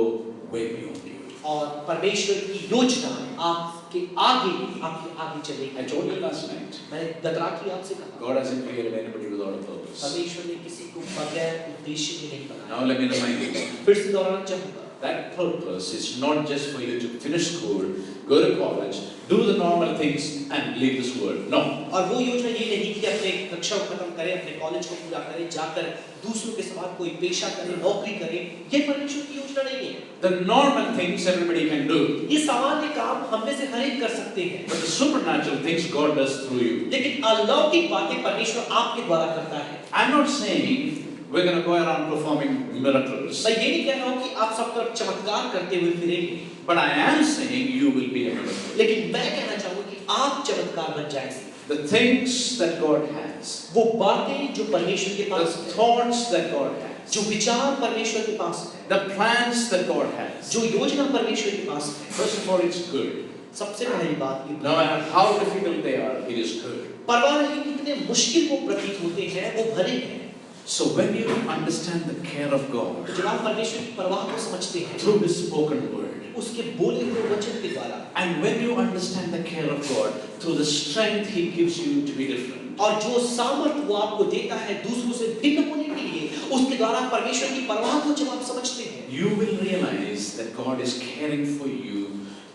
S1: way beyond you.
S2: और परमेश्वर की योजना आपके आगे चलेगी।
S1: I told you last night,
S2: मैंने गत रात ही आपसे कहा
S1: God hasn't created anybody without a purpose.
S2: परमेश्वर ने किसी को बगैर उद्देश्य के नहीं बनाया।
S1: Now let me remind you,
S2: फिर से दोहराना चाहूँगा
S1: that purpose is not just for you to finish school, go to college, do the normal things and leave this world. No.
S2: और वो योजना ये नहीं कि अपने कक्षा को खत्म करें, अपने कॉलेज को पूरा करें, जाकर दूसरों के समान कोई पेशा करें, नौकरी करें, ये परमेश्वर की योजना नहीं है।
S1: The normal things everybody can do,
S2: ये सामान्य काम हम में से हर एक कर सकते हैं,
S1: but the supernatural things God does through you.
S2: लेकिन अलौकिक बातें परमेश्वर आपके द्वारा करता है।
S1: I'm not saying we're going to go around performing miracles,
S2: मैं ये नहीं कह रहा हूँ कि आप सब तरफ चमत्कार करते हुए फिरेंगे,
S1: but I am saying you will be a miracle.
S2: लेकिन मैं कहना चाहूँगा कि आप चमत्कार बन जाएंगे।
S1: The things that God has,
S2: वो बातें जो परमेश्वर के
S1: the
S2: पास है,
S1: thoughts that God has,
S2: जो विचार परमेश्वर के पास है,
S1: the plans that God has.
S2: जो योजना परमेश्वर के पास है,
S1: First of all, it's good.
S2: सबसे पहली बात ये
S1: No matter how difficult they are, it is good.
S2: परवाह नहीं कितने मुश्किल वो प्रतीत होते हैं वो भले हैं।
S1: So when you understand the care of God
S2: जब आप परमेश्वर की परवाह को समझते हैं
S1: through His spoken word,
S2: उसके बोले हुए वचन के द्वारा,
S1: and when you understand the care of God through the strength He gives you to be different,
S2: और जो सामर्थ वो आपको देता है दूसरों से भिन्न होने के लिए, उसके द्वारा परमेश्वर की परवाह को जब आप समझते हैं,
S1: you will realize that God is caring for you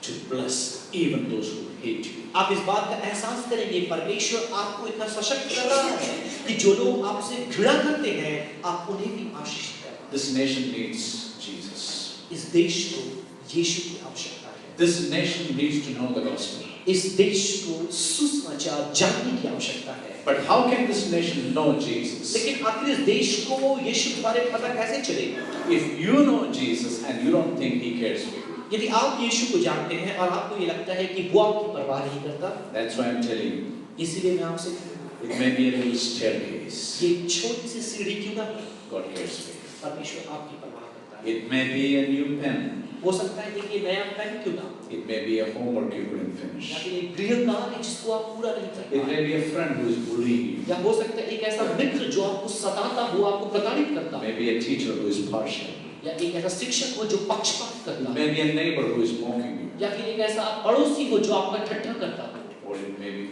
S1: to bless even those who hate you.
S2: आप इस बात का एहसास करेंगे परमेश्वर आपको इतना सशक्त कर रहा है कि जो लोग आपसे घृणा करते हैं आप उन्हें भी आशीष करें।
S1: This nation needs Jesus.
S2: इस देश को यीशु की आवश्यकता है।
S1: This nation needs to know the gospel.
S2: इस देश को सुसमाचार जानने की आवश्यकता है।
S1: But how can this nation know Jesus?
S2: लेकिन आखिर इस देश को यीशु के बारे में पता कैसे चलेगा?
S1: If you know Jesus and you don't think He cares for you.
S2: यदि आप यीशु को जानते हैं और आपको ये लगता है कि वो आपकी परवाह नहीं करता,
S1: that's why I'm telling you,
S2: इसीलिए मैं आपसे
S1: it may be a little staircase.
S2: ये छोटी सी सीढ़ी क्यों ना हो,
S1: God cares for you.
S2: परमेश्वर आपकी परवाह करता है।
S1: It may be a new pen.
S2: हो सकता है कि ये नया पेन क्यों ना हो,
S1: It may be a homework you couldn't
S2: या
S1: finish.
S2: फिर एक गृह कार्य जिसको आप पूरा नहीं कर
S1: It
S2: पाए,
S1: may be a friend who is bullying you.
S2: या हो सकता है एक ऐसा मित्र जो आपको सताता हो, आपको प्रताड़ित करता हो,
S1: Maybe a teacher who is partial.
S2: या एक ऐसा शिक्षक हो जो पक्षपात
S1: It
S2: करता
S1: may
S2: हो,
S1: be a neighbor who is mocking you.
S2: या फिर एक ऐसा पड़ोसी हो जो आपका ठट्ठा करता हो,
S1: Or it may be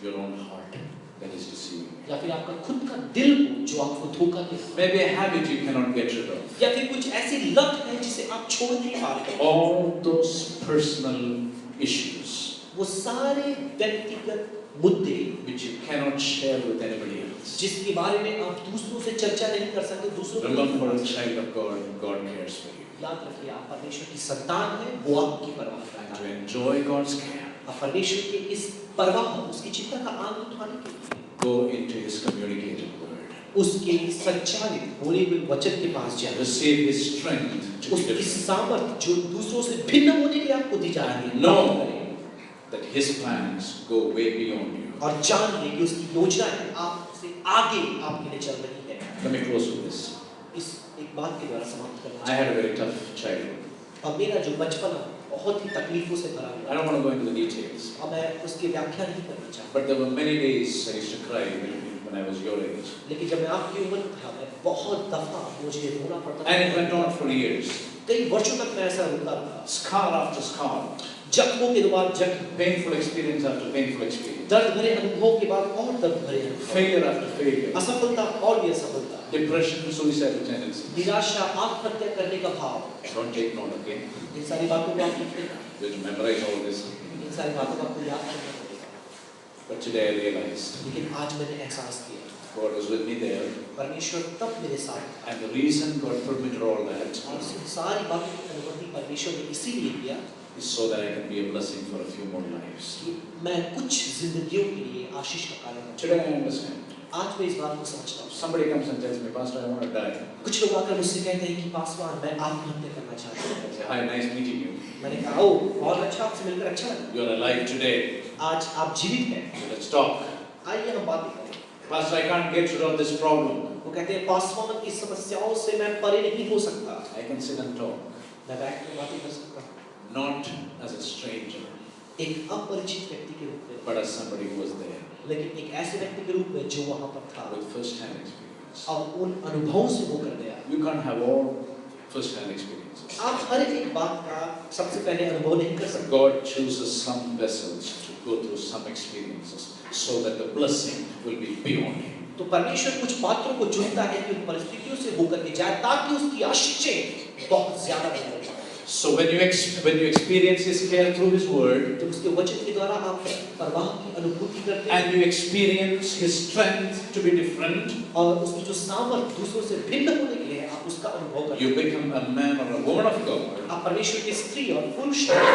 S1: your own heart that is deceiving you.
S2: या फिर आपका खुद का दिल हो जो आपको धोखा देता हो,
S1: Maybe a habit you cannot get rid of.
S2: या फिर कुछ ऐसी लत है जिसे आप छोड़ नहीं पा रहे हो।
S1: All those personal issues
S2: वो सारे व्यक्तिगत मुद्दे
S1: which you cannot share with anybody else.
S2: जिसके बारे में आप दूसरों से चर्चा नहीं कर सकते, दूसरों को नहीं
S1: Remember,
S2: बता
S1: a
S2: सकते।
S1: child of God, God cares for you.
S2: याद रखिए, आप परमेश्वर की संतान हैं, वो आपकी परवाह
S1: And
S2: करता
S1: to
S2: है।
S1: enjoy God's care,
S2: आप परमेश्वर के इस परवाह, उसकी चिंता का आनंद उठाने के लिए
S1: go into His communicated word.
S2: उसके संचालित बोले हुए वचन के पास जाए,
S1: Receive His strength to be
S2: उसकी
S1: different.
S2: सामर्थ जो दूसरों से भिन्न होने के लिए आपको दी जा रही है,
S1: Know that His plans go way beyond you.
S2: और जान ले कि उसकी योजनाएं आपसे आगे आपके लिए चल रही है।
S1: Let me close with this.
S2: इस एक बात के द्वारा समाप्त करना
S1: I had a very tough childhood.
S2: और मेरा जो बचपन बहुत ही तकलीफों से भरा
S1: I
S2: हुआ,
S1: don't want to go into the details,
S2: और मैं उसकी व्याख्या नहीं करना चाहता,
S1: but there were many days I used to cry when I was your age.
S2: लेकिन जब मैं आपकी उम्र में था, मैं बहुत दफा मुझे रोना पड़ता
S1: And it went
S2: था।
S1: on for years.
S2: कई वर्षों तक मैं ऐसा रोता रहा,
S1: Scar after scar.
S2: जख्मों के बाद जख्म,
S1: Painful experience after painful experience.
S2: दर्द भरे अनुभव के बाद और दर्द भरे अनुभव,
S1: Failure after failure.
S2: असफलता और भी असफलता,
S1: Depression, suicidal tendencies.
S2: निराशा, आत्महत्या करने का भाव।
S1: Don't take note, okay?
S2: इन सारी बातों को आप लिखते हैं,
S1: You have to memorize all this.
S2: इन सारी बातों को आपको याद करना पड़ेगा।
S1: But today I realized
S2: लेकिन आज मैंने एहसास किया,
S1: God was with me there.
S2: परमेश्वर तब मेरे साथ,
S1: And the reason God permitted all that
S2: और इन सारी बातों की अनुमति परमेश्वर ने इसीलिए दिया
S1: is so that I can be a blessing for a few more lives.
S2: कि मैं कुछ जिंदगियों के लिए आशीष का कारण बनूं।
S1: Today I understand.
S2: आज मैं इस बात को समझता हूँ।
S1: Somebody comes and tells me, Pastor, I want to die.
S2: कुछ लोग आकर मुझसे कहते हैं कि पासवान, मैं आत्महत्या करना चाहता हूँ।
S1: I say, hi, nice meeting you.
S2: मैंने कहा, ओ बहुत अच्छा, आपसे मिलकर अच्छा लगा।
S1: You are alive today.
S2: आज आप जीवित हैं,
S1: So let's talk.
S2: आइए हम बातें करें।
S1: Pastor, I can't get rid of this problem.
S2: वो कहते हैं, पासवान, इस समस्याओं से मैं परे नहीं हो सकता।
S1: I can sit and talk.
S2: मैं बैठ कर बातें कर सकता हूँ,
S1: Not as a stranger,
S2: एक अपरिचित व्यक्ति के रूप में,
S1: but as somebody who was there
S2: लेकिन एक ऐसे व्यक्ति के रूप में जो वहाँ पर था
S1: with first-hand experience.
S2: और उन अनुभवों से होकर गया।
S1: You can't have all first-hand experiences.
S2: आप हर एक बात का सबसे पहले अनुभव नहीं कर सकते।
S1: God chooses some vessels to go through some experiences so that the blessing will be beyond him.
S2: तो परमेश्वर कुछ पात्रों को चुनता है कि उन परिस्थितियों से होकर के जाए ताकि उसकी आशीषें बहुत ज्यादा बन जाए।
S1: So when you experience His care through His Word,
S2: जब उसके वचन के द्वारा आप परवाह की अनुभूति करते हैं
S1: and you experience His strength to be different,
S2: और उसकी जो सामर्थ दूसरों से भिन्न होने के लिए है, आप उसका अनुभव करते
S1: you
S2: हैं।
S1: become a man or a woman of God
S2: आप परमेश्वर की स्त्री और पुरुष हैं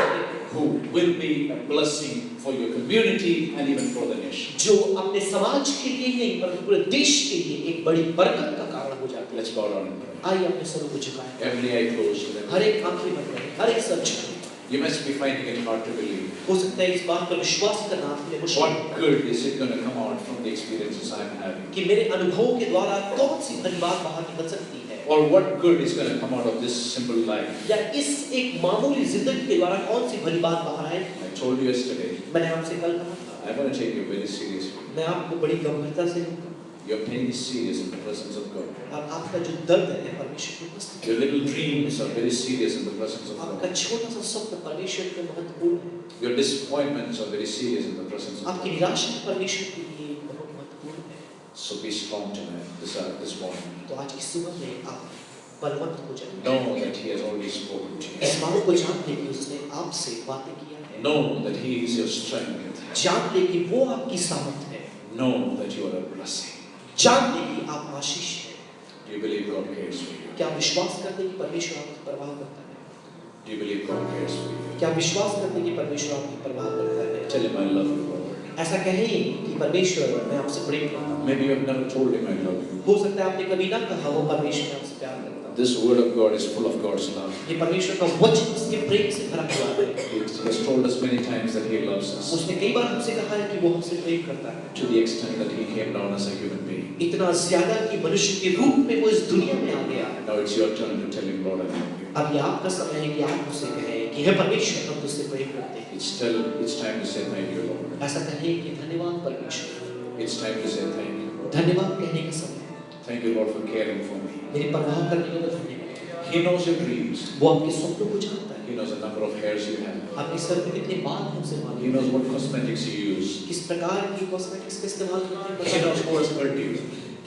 S1: who will be a blessing for your community and even for the nation.
S2: जो अपने समाज के लिए ही नहीं बल्कि पूरे देश के लिए एक बड़ी बरकत का कारण हो जाते हैं।
S1: Let's bow down and pray.
S2: आइए अपने सरों को झुकाएं,
S1: Every eye closed.
S2: हर एक आंखें बंद करें, हर एक sir झुकाएं।
S1: You must be finding it hard to believe.
S2: हो सकता है इस बात पर विश्वास करना आपके लिए मुश्किल
S1: What
S2: हो
S1: good is it going to come out from the experiences I'm having?
S2: कि मेरे अनुभवों के द्वारा कौन सी भली बात बाहर निकल सकती है,
S1: Or what good is going to come out of this simple life?
S2: या इस एक मामूली जिंदगी के द्वारा कौन सी भली बात बाहर आए।
S1: I told you yesterday,
S2: मैंने आपसे कल कहा था,
S1: I'm going to take you very seriously.
S2: मैं आपको बड़ी गंभीरता से लूंगा
S1: Your pain is serious in the presence of God.
S2: और आपका जो दर्द है परमेश्वर की उपस्थिति
S1: Your little dreams are very serious in the presence of
S2: आपका
S1: God.
S2: छोटा सा स्वप्न परमेश्वर के महत्वपूर्ण है,
S1: Your disappointments are very serious in the presence of
S2: आपकी
S1: God.
S2: निराशा परमेश्वर के लिए बहुत महत्वपूर्ण है।
S1: So be strong tonight, this morning.
S2: तो आज की सुबह में आप बलवंत हो जाएं।
S1: Know that He has already spoken to
S2: इस
S1: you.
S2: बात को जान ले कि उसने आपसे बातें किया है,
S1: Know that He is your strength.
S2: जान ले कि वो आपकी सामर्थ है,
S1: Know that you are a blessing.
S2: जान ले कि आप आशीष है।
S1: Do you believe God cares for you?
S2: क्या आप विश्वास करते हैं कि परमेश्वर आपकी परवाह करता है?
S1: Do you believe God cares for you?
S2: क्या आप विश्वास करते हैं कि परमेश्वर आपकी परवाह करता है?
S1: Tell Him I love you, Lord.
S2: ऐसा कहें कि परमेश्वर मैं आपसे प्रेम करता हूँ।
S1: Maybe you have never told him I love you.
S2: हो सकता है आपने कभी ना कहा वो परमेश्वर मैं आपसे प्यार करता हूँ।
S1: This word of God is full of God's love.
S2: ये परमेश्वर का वचन उसके प्रेम से भरा हुआ है।
S1: He has told us many times that he loves us,
S2: उसने कई बार हमसे कहा है कि वो हमसे प्रेम करता है।
S1: to the extent that he came down as a human being.
S2: इतना ज्यादा कि मनुष्य के रूप में वो इस दुनिया में आ गया।
S1: Now it's your turn to tell him, Lord, I love you.
S2: अब ये आपका समय है कि आप उससे कहें कि हे परमेश्वर हम तुझसे प्रेम करते हैं।
S1: It's time to say thank you, Lord.
S2: ऐसा कहें कि धन्यवाद परमेश्वर।
S1: It's time to say thank you, Lord.
S2: धन्यवाद कहने का समय है।
S1: Thank you, Lord, for caring for me.
S2: मेरी परवाह करने के लिए धन्यवाद।
S1: He knows your dreams.
S2: वो आपके स्वप्नों को जानता है।
S1: He knows the number of hairs you have.
S2: आपके सर पे कितने बाल हैं उसे मालूम
S1: He
S2: है।
S1: knows what cosmetics you use.
S2: किस प्रकार की कॉस्मेटिक्स का इस्तेमाल करते
S1: He knows
S2: हैं।
S1: who has hurt you.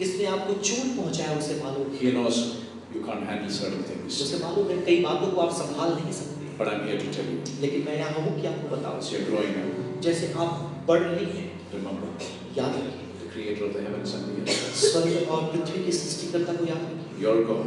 S2: किसने आपको चोट पहुंचाया उसे मालूम है।
S1: He knows you can't handle certain things.
S2: उसे मालूम है कई बातों को आप संभाल नहीं सकते।
S1: But I'm here to tell you,
S2: लेकिन मैं यहाँ हूँ कि आपको बताऊँ।
S1: as you're growing up,
S2: जैसे आप बढ़ रही हैं,
S1: remember
S2: याद रखिए
S1: the creator of the heavens and the earth.
S2: स्वर्ग और पृथ्वी के सृष्टिकर्ता को याद रखिए।
S1: Your God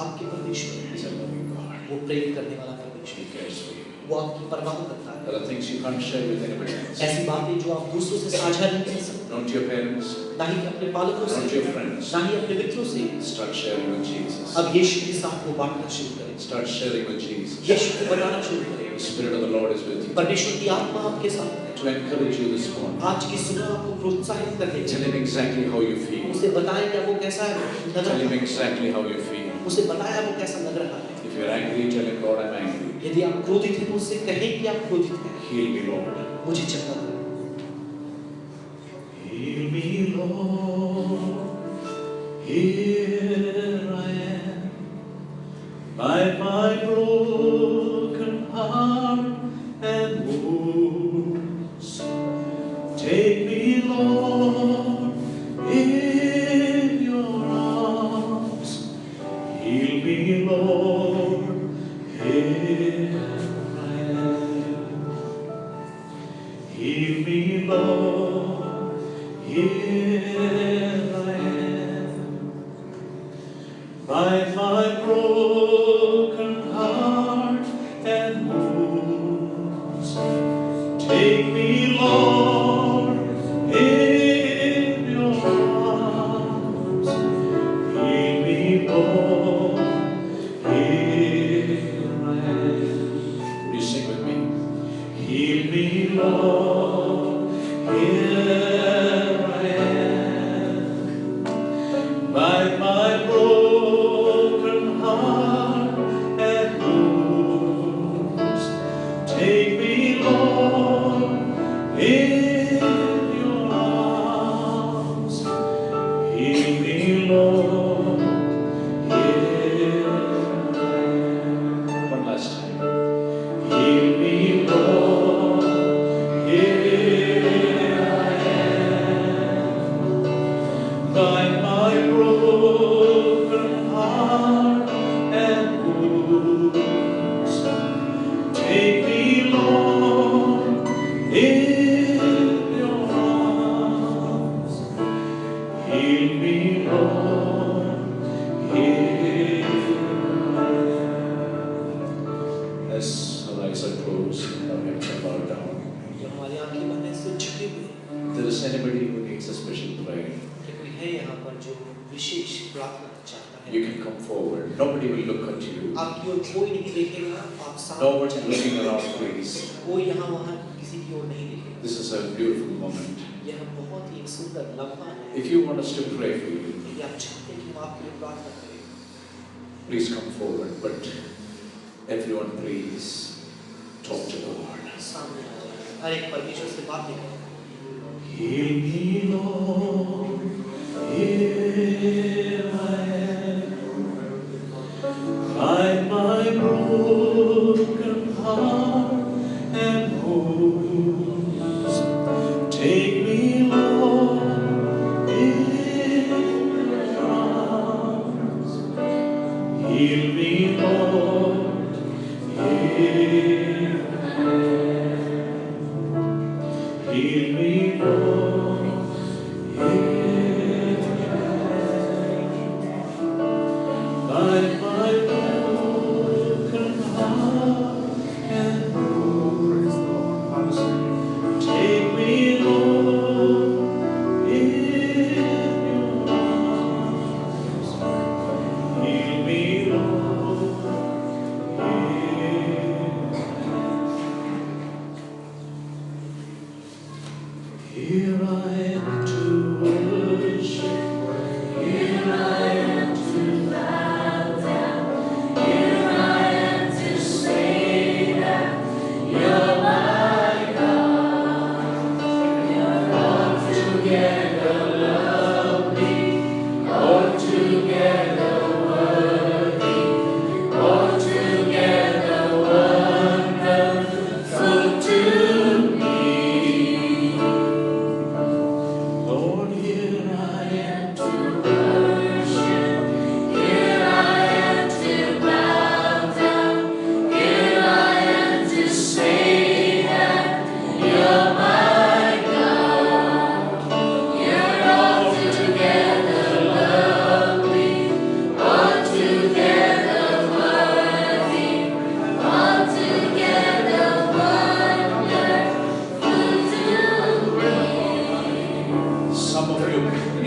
S2: आपके परमेश्वर
S1: is a loving God.
S2: वो प्रेम करने वाला परमेश्वर
S1: He cares for you.
S2: वो आपकी परवाह करता है।
S1: There are things you can't share with anybody else.
S2: ऐसी बातें जो आप दूसरों से साझा नहीं कर सकते,
S1: Not your parents,
S2: ना ही अपने पालकों
S1: not
S2: से,
S1: your friends.
S2: ना ही अपने मित्रों से।
S1: Start sharing with Jesus.
S2: अब यीशु के साथ वो बांटना शुरू करें।
S1: Start sharing with Jesus.
S2: यीशु को बताना शुरू करें।
S1: The Spirit of the Lord is with you.
S2: परमेश्वर की आत्मा आपके साथ है।
S1: To encourage you this morning.
S2: आज की सुबह आपको प्रोत्साहित करने के
S1: Tell him exactly how you feel.
S2: उसे बताएं कि वो कैसा लग
S1: Tell him
S2: रहा है।
S1: exactly how you feel.
S2: उसे बताया वो कैसा लग रहा है।
S1: If you're angry, tell him, Lord, I'm angry.
S2: यदि आप क्रोधित हैं तो उससे कहें कि आप क्रोधित हैं।
S1: Heal me, Lord.
S2: मुझे चंगा करो।
S1: Heal me, Lord. Here I am. By my broken heart and wounds. Take me, Lord, in your arms. Heal me, Lord. Here I am. Heal me, Lord. Here I am. By my broken heart and wounds. Take me, Lord, in your arms. Heal me, Lord. Here I am. Would you sing with me? Heal me, Lord. Here I am. By my broken heart and wounds. Take me, Lord, in your arms. Heal me, Lord. Here I am. One last time. Heal me, Lord. Here I am. By my broken heart and wounds. Take me, Lord, in your arms. Heal me, Lord. Here I am. As our eyes are closed and our heads are bowed down,
S2: जो हमारी आंखें बंद हैं, सिर झुके हुए हैं।
S1: if there is anybody who needs a special prayer,
S2: कि कोई है यहाँ पर जो विशेष प्रार्थना चाहता
S1: you
S2: है।
S1: can come forward. Nobody will look at you.
S2: आपकी ओर कोई नहीं देखेगा, आप
S1: No
S2: सामने
S1: one's
S2: चलें।
S1: looking around, please.
S2: कोई यहाँ वहाँ किसी की ओर नहीं देखेगा।
S1: This is a beautiful moment.
S2: यह बहुत ही एक सुंदर लम्हा है।
S1: If you want us to pray for you,
S2: यदि आप चाहते हैं कि हम आपके लिए प्रार्थना करें,
S1: please come forward. But everyone, please talk to the Lord.
S2: सामने आ जाए। हर एक परमेश्वर से बात करें।
S1: Heal me, Lord. Here I am. By my broken heart and wounds. Take me, Lord, in your arms. Heal me, Lord. Here I am. Heal me, Lord. Here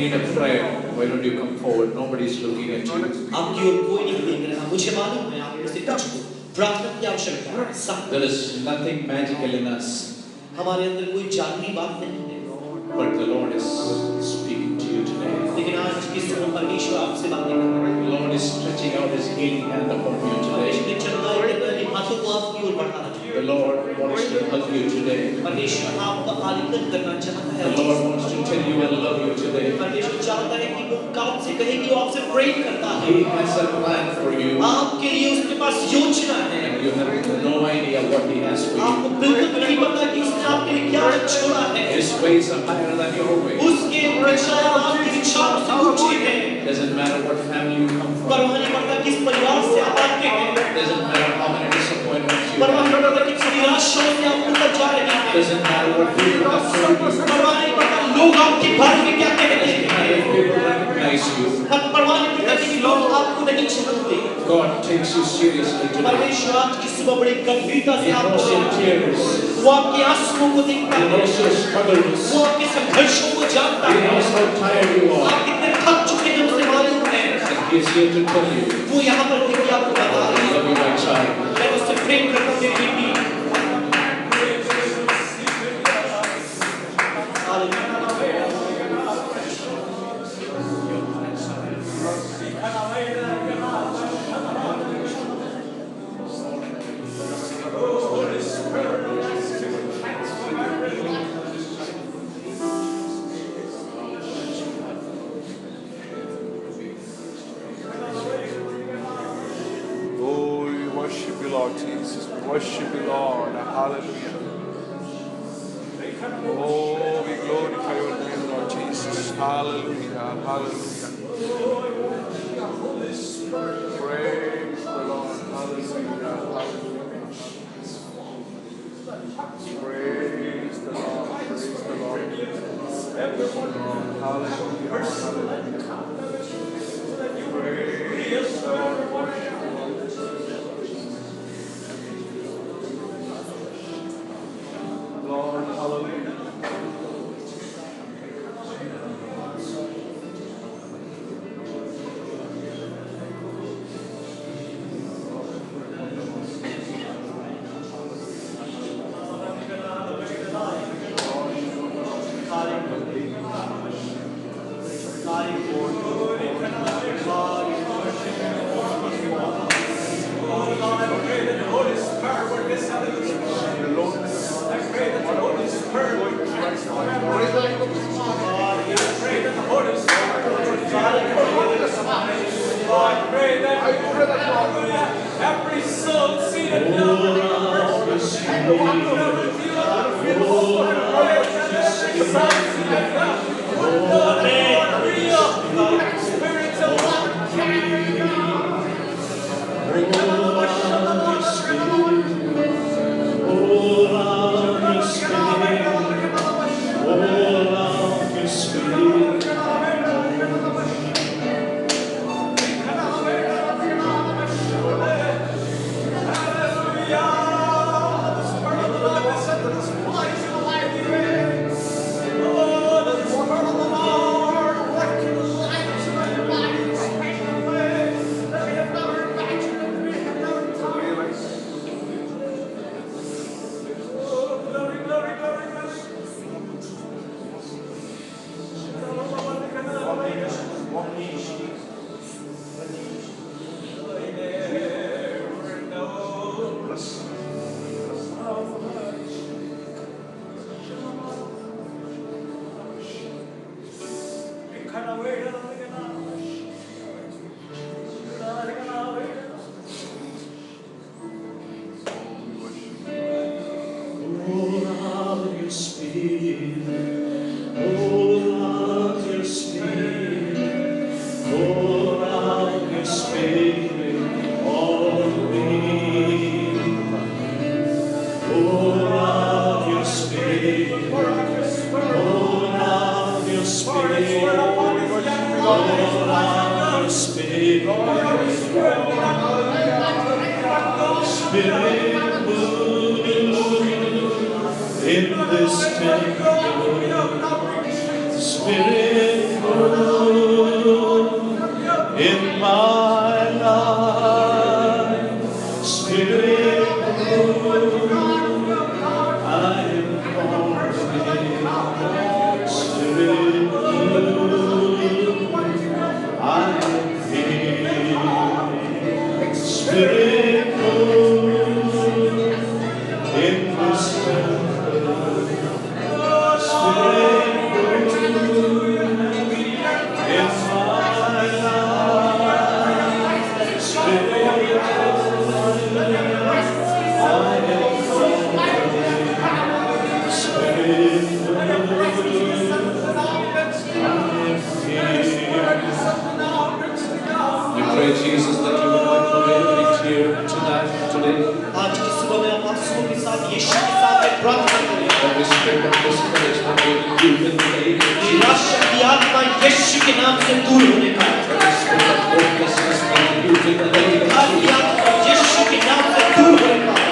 S1: need a prayer, why don't you come forward? Nobody is looking at you.
S2: आपकी ओर कोई नहीं देख रहा, मुझे मालूम है आप में से कुछ को प्रार्थना की आवश्यकता है। सब
S1: There is nothing magical in us,
S2: हमारे अंदर कोई जादुई बात नहीं है,
S1: but the Lord is speaking to you today.
S2: लेकिन आज इस समय परमेश्वर आपसे बातें कर रहा है।
S1: The Lord is stretching out His healing hand upon you
S2: परमेश्वर
S1: today.
S2: ने चंगाई के द्वारा हाथों को आपकी ओर बढ़ा रहा है।
S1: The Lord wants to hug you today.
S2: परमेश्वर आपका आलिंगन करना चाहता
S1: The
S2: है।
S1: Lord wants to tell you I love you today.
S2: परमेश्वर चाहता है कि वो काम से कहे कि वो आपसे प्रेम करता है।
S1: He has a plan for you,
S2: आपके लिए उसके पास योजना है।
S1: and you have no idea what He has for
S2: आपको
S1: you.
S2: बिल्कुल भी नहीं पता कि उसने आपके लिए क्या छोड़ा है।
S1: His ways are higher than your ways.
S2: उसके विचार आपके विचारों से ऊंचे हैं।
S1: Doesn't matter what family you come from.
S2: परवाह नहीं पड़ता किस परिवार से आप आते हैं।
S1: Doesn't matter how many disappointments you
S2: परवाह
S1: have.
S2: नहीं पड़ता किस निराशाओं से आप ऊपर जा रहे हैं।
S1: Doesn't matter what people have told you.
S2: परवाह नहीं पड़ता लोग आपके बारे में क्या कह रहे
S1: Doesn't matter
S2: हैं।
S1: if people recognize you.
S2: परवाह नहीं पड़ता कि लोग आपको नहीं जानते।
S1: God takes you seriously today.
S2: परमेश्वर आज की सुबह बड़ी गंभीरता से
S1: He
S2: आपको
S1: knows your
S2: देखता है।
S1: tears.
S2: वो आपके आंसुओं को देखता
S1: He
S2: है।
S1: knows your struggles.
S2: वो आपके संघर्षों को जानता
S1: He
S2: है।
S1: knows how tired you are.
S2: आप कितने थक चुके हैं उसे मालूम है।
S1: And He is here to tell you,
S2: वो यहाँ पर देखिए आपको बता
S1: I
S2: रहा है।
S1: love you, my child.
S2: मैं उससे प्रेम करता हूँ मेरी बेटी।
S7: Oh, we worship you, Lord Jesus. We worship you, Lord. Hallelujah. Oh, we glorify your name, Lord Jesus. Hallelujah. Hallelujah. Praise the Lord. Hallelujah. Hallelujah. Praise the Lord. Praise the Lord. Hallelujah. Hallelujah. Praise the Lord. Lord, hallelujah.
S8: Every soul seated down in the earth, and the one who never feel the beautiful praise and every soul seated down. Lord, Lord, real spiritual
S9: in this temple. Spirit, move
S1: pray, Jesus, that you would wipe away every tear tonight, today.
S2: आज की सुबह में आप आंसुओं के साथ यीशु के सामने प्रार्थना करें।
S1: Every spirit of discouragement, we rebuke in the name of Jesus.
S2: निराशा की आत्मा यीशु के नाम से दूर होने पाए।
S1: Every spirit of hopelessness, we rebuke in the name of
S2: her
S1: Jesus.
S2: आत्मा यीशु के नाम से दूर होने पाए।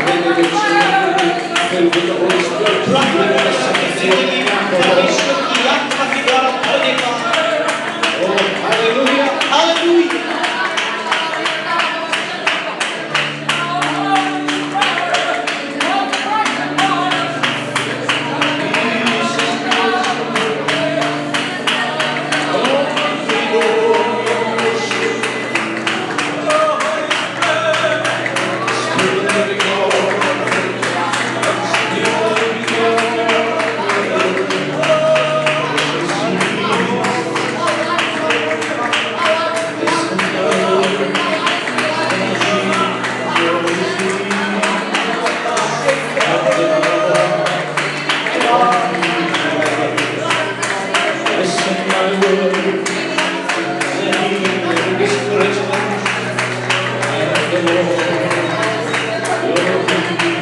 S1: Pray that your children will be filled with the Holy Spirit.
S2: प्रार्थना करें सबकी जिंदगी में परमेश्वर की आत्मा के द्वारा भरने पाए।
S1: Oh, hallelujah.
S2: Hallelujah.
S1: Listen my word. Every discouragement, and the Lord, your peace.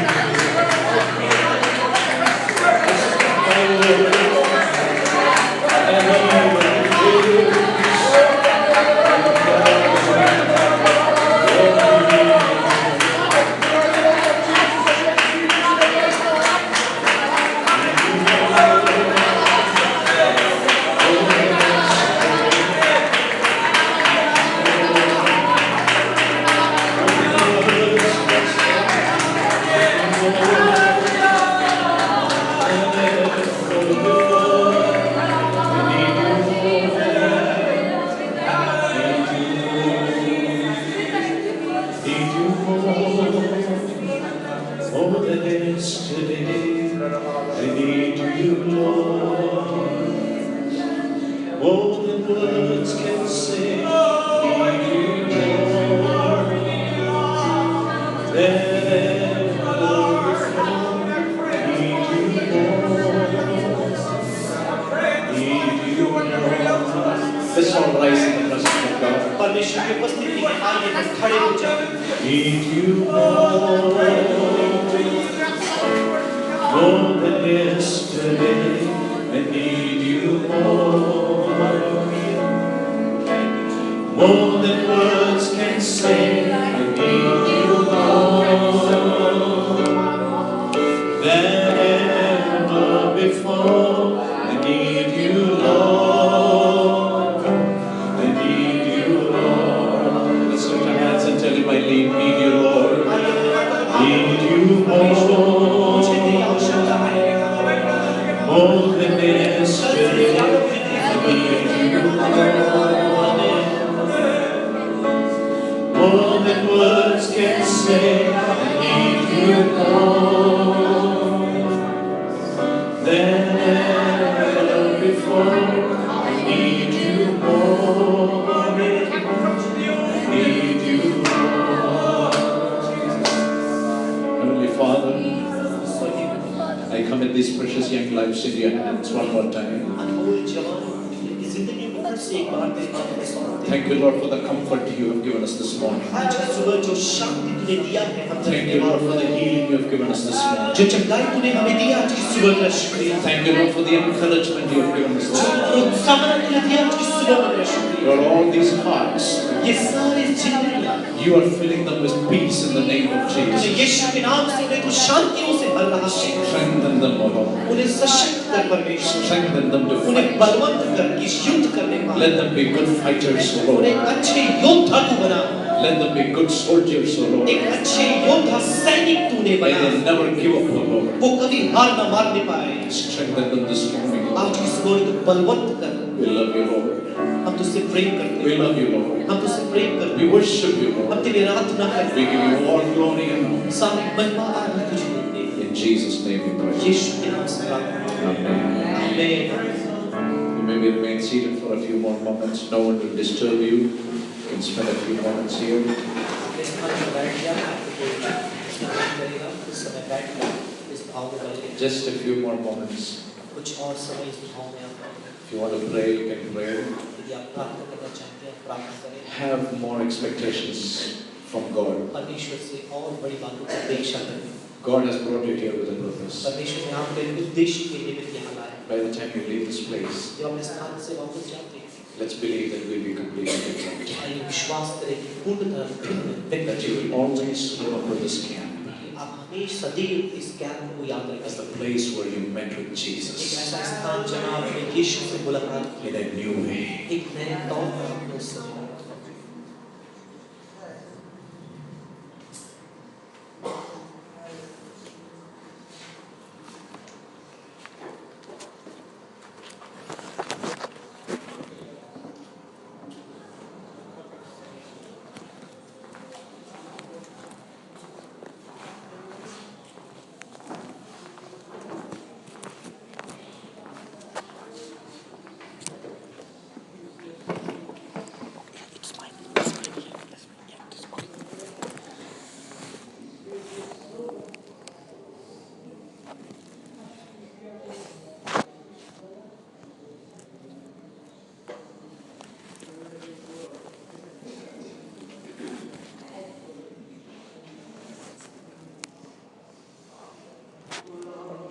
S1: More than yesterday, I need you, Lord. More than words can say, I need you, Lord. Than ever before, need you, Lord. Let's all rise in the presence of God.
S2: परमेश्वर की उपस्थिति में आइए हम खड़े हो जाएं।
S1: Need you more than yesterday. I need you more than words can say. I need you more than ever before. I need you, Lord. I need you, Lord. Let's lift our hands and tell him I need you, Lord. Need you more than yesterday. I need you more than words can say. I need you more than ever before. I need you more. I need you more. Heavenly Father, I commit these precious young lives in your hands one more time.
S2: अनमोल जवान की जिंदगी में फिर से एक बार तेरे हाथ में सौंपते हैं।
S1: Thank you, Lord, for the comfort you have given us this morning.
S2: आज की सुबह जो शांति तूने दिया है हम
S1: Thank you, Lord, for the healing you have given us this morning.
S2: जो चंगाई तूने हमें दिया आज की सुबह का शुक्रिया।
S1: Thank you, Lord, for the encouragement you have given us this morning.
S2: प्रोत्साहन तूने दिया आज की सुबह का शुक्रिया।
S1: Lord, all these hearts,
S2: ये सारे जिंदगियां
S1: you are filling them with peace in the name of
S2: तूने
S1: Jesus.
S2: यीशु के नाम से उन्हें कुछ शांतियों से भर रहा है।
S1: Strengthen them, O Lord.
S2: उन्हें सशक्त कर परमेश्वर।
S1: Strengthen them to
S2: उन्हें
S1: fight.
S2: बलवंत कर इस युद्ध करने का।
S1: Let them be good fighters, O
S2: उन्हें
S1: Lord.
S2: अच्छे योद्धा तू बना।
S1: Let them be good soldiers, O Lord.
S2: एक अच्छे योद्धा सैनिक तूने
S1: May
S2: बना।
S1: they never give up, O Lord.
S2: वो कभी हार न मानने पाए।
S1: Strengthen them this morning, O
S2: आज
S1: Lord.
S2: की सुबह उन्हें तू बलवंत कर।
S1: We love you, Lord.
S2: हम तुझसे प्रेम करते
S1: We
S2: हैं।
S1: love you, Lord.
S2: हम तुझसे प्रेम करते
S1: We worship you,
S2: हैं। हम
S1: Lord.
S2: तेरी आराधना करते
S1: We give you all glory and honor.
S2: हैं। सारी महिमा आदि तुझे देते हैं।
S1: In Jesus' name we pray.
S2: यीशु के नाम से प्रार्थना।
S1: Amen.
S2: आमीन।
S1: You may remain seated for a few more moments. No one will disturb you. You can spend a few moments here.
S2: इस स्थान पर बैठ जा, आपको कोई नहीं करेगा। इस समय बैठ कर इस भाव में बने।
S1: Just a few more moments.
S2: कुछ और समय इस भाव में आप
S1: If you want to pray, you can pray.
S2: यदि आप प्रार्थना करना चाहते हैं प्रार्थना करें
S1: Have more expectations from God.
S2: परमेश्वर से और बड़ी बातों की अपेक्षा करें
S1: God has brought you here with a purpose.
S2: परमेश्वर ने आपको एक उद्देश्य के निमित्त यहाँ लाया है
S1: By the time you leave this place,
S2: जब अपने स्थान से वापस जाते हैं
S1: let's believe that we'll be completely different.
S2: आइए विश्वास करें कि पूर्णतः भिन्न
S1: That
S2: व्यक्ति
S1: you will always remember this camp
S2: आप हमेशा सदैव इस कैंप को याद
S1: as
S2: रखें
S1: the place where you met with
S2: एक
S1: Jesus
S2: ऐसा स्थान जहाँ आपने यीशु से मुलाकात
S1: in a new way.
S2: की एक नए तौर पर आपने उससे मिला